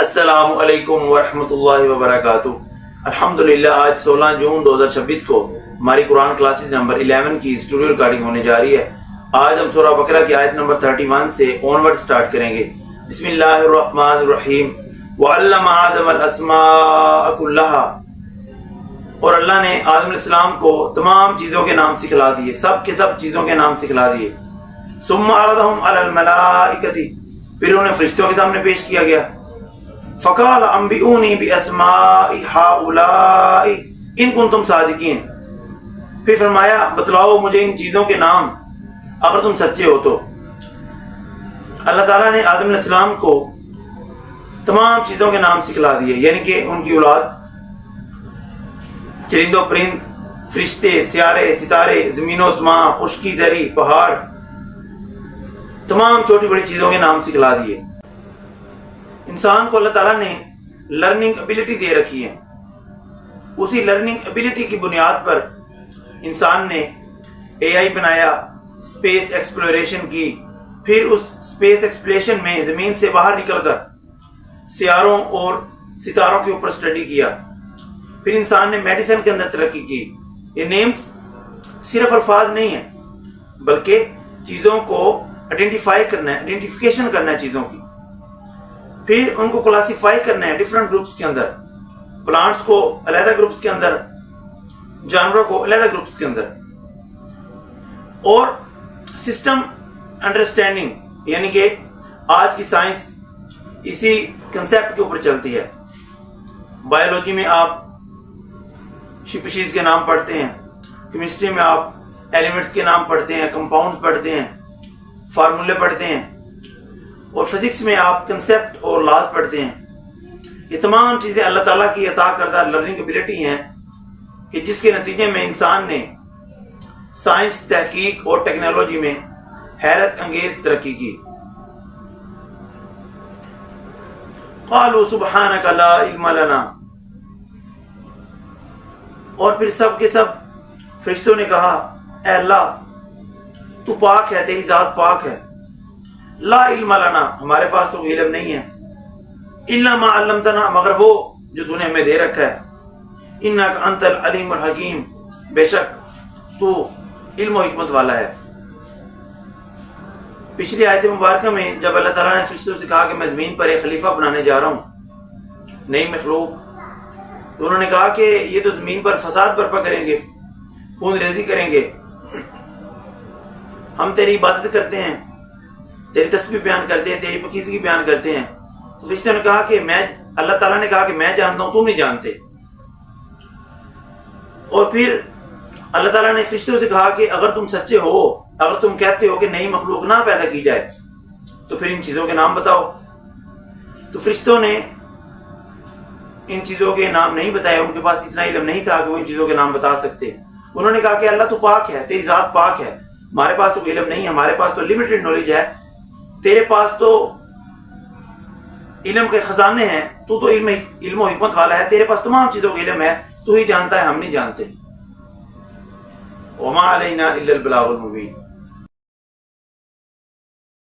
السلام علیکم ورحمۃ اللہ وبرکاتہ۔ الحمدللہ آج 16 جون 2026 کو ہماری قرآن کلاسز نمبر 11 کی اسٹوڈیو ریکارڈنگ ہونے جا رہی ہے۔ آج ہم سورہ بقرہ کی آیت نمبر 31 سے آنورڈ سٹارٹ کریں گے۔ بسم اللہ الرحمن الرحیم۔ وعلم آدم الاسماء کلہا، اور اللہ نے آدم علیہ السلام کو تمام چیزوں کے نام سکھلا دیے، سب کے سب چیزوں کے نام سکھلا دیے۔ ثم عرضهم علی الملائکۃ، پھر انہیں فرشتوں کے سامنے پیش کیا گیا۔ فقال انبئونی باسماء ہؤلاء ان کنتم صادقین، پھر فرمایا بتلاؤ مجھے ان چیزوں کے نام اگر تم سچے ہو تو۔ اللہ تعالیٰ نے آدم علیہ السلام کو تمام چیزوں کے نام سکھلا دیے، یعنی کہ ان کی اولاد، چرند و پرند، فرشتے، سیارے، ستارے، زمین و آسماں، خشکی دری، پہاڑ، تمام چھوٹی بڑی چیزوں کے نام سکھلا دیے۔ انسان کو اللہ تعالیٰ نے لرننگ ابیلٹی دے رکھی ہے، اسی لرننگ ابیلٹی کی بنیاد پر انسان نے اے آئی بنایا، اسپیس ایکسپلوریشن کی، پھر اس اسپیس ایکسپلوریشن میں زمین سے باہر نکل کر سیاروں اور ستاروں کے اوپر اسٹڈی کیا، پھر انسان نے میڈیسن کے اندر ترقی کی۔ یہ نیمز صرف الفاظ نہیں ہیں بلکہ چیزوں کو آئیڈینٹیفائی کرنا ہے، آئیڈینٹیفیکیشن کرنا ہے چیزوں کی، پھر ان کو کلاسیفائی کرنا ہے ڈیفرنٹ گروپس کے اندر، پلانٹس کو علیحدہ گروپس کے اندر، جانوروں کو علیحدہ گروپس کے اندر، اور سسٹم انڈرسٹینڈنگ، یعنی کہ آج کی سائنس اسی کنسیپٹ کے اوپر چلتی ہے۔ بایولوجی میں آپ اسپیشیز کے نام پڑھتے ہیں، کیمسٹری میں آپ ایلیمنٹس کے نام پڑھتے ہیں، کمپاؤنڈز پڑھتے ہیں، فارمولے پڑھتے ہیں، اور فزکس میں آپ کنسیپٹ اور لاز پڑھتے ہیں۔ یہ تمام چیزیں اللہ تعالیٰ کی عطا کردہ لرننگ ابیلٹی ہیں کہ جس کے نتیجے میں انسان نے سائنس، تحقیق اور ٹیکنالوجی میں حیرت انگیز ترقی کی۔ قالوا سبحانک لا علم لنا، اور پھر سب کے سب فرشتوں نے کہا اے اللہ تو پاک ہے، تیری ذات پاک ہے۔ لا علم لنا، ہمارے پاس تو علم نہیں ہے، الا ما علمتنا، مگر وہ جو تو نے ہمیں دے رکھا ہے۔ انک انت العلیم الحکیم، بے شک تو علم و حکمت والا ہے۔ پچھلی آیت مبارکہ میں جب اللہ تعالیٰ نے فرشتوں سے کہا کہ میں زمین پر ایک خلیفہ بنانے جا رہا ہوں، نئی مخلوق، تو انہوں نے کہا کہ یہ تو زمین پر فساد برپا کریں گے، خون ریزی کریں گے، ہم تیری عبادت کرتے ہیں، تیری تسبیح بیان کرتے ہیں، تیری پاکیزگی بیان کرتے ہیں۔ تو فرشتوں نے کہا کہ اللہ تعالیٰ نے کہا کہ میں جانتا ہوں، تم نہیں جانتے۔ اور پھر اللہ تعالیٰ نے فرشتوں سے کہا کہ اگر تم سچے ہو، اگر تم کہتے ہو کہ نئی مخلوق نہ پیدا کی جائے تو پھر ان چیزوں کے نام بتاؤ۔ تو فرشتوں نے ان چیزوں کے نام نہیں بتائے، ان کے پاس اتنا علم نہیں تھا کہ وہ ان چیزوں کے نام بتا سکتے۔ انہوں نے کہا کہ اللہ تو پاک ہے، تیری ذات پاک ہے، ہمارے پاس تو علم نہیں ہے، ہمارے پاس تو لمیٹڈ نالج ہے، تیرے پاس تو علم کے خزانے ہیں، تو علم و حکمت والا ہے، تیرے پاس تمام چیزوں کا علم ہے، تو ہی جانتا ہے، ہم نہیں جانتے۔ وما علینا الا البلاغ المبین۔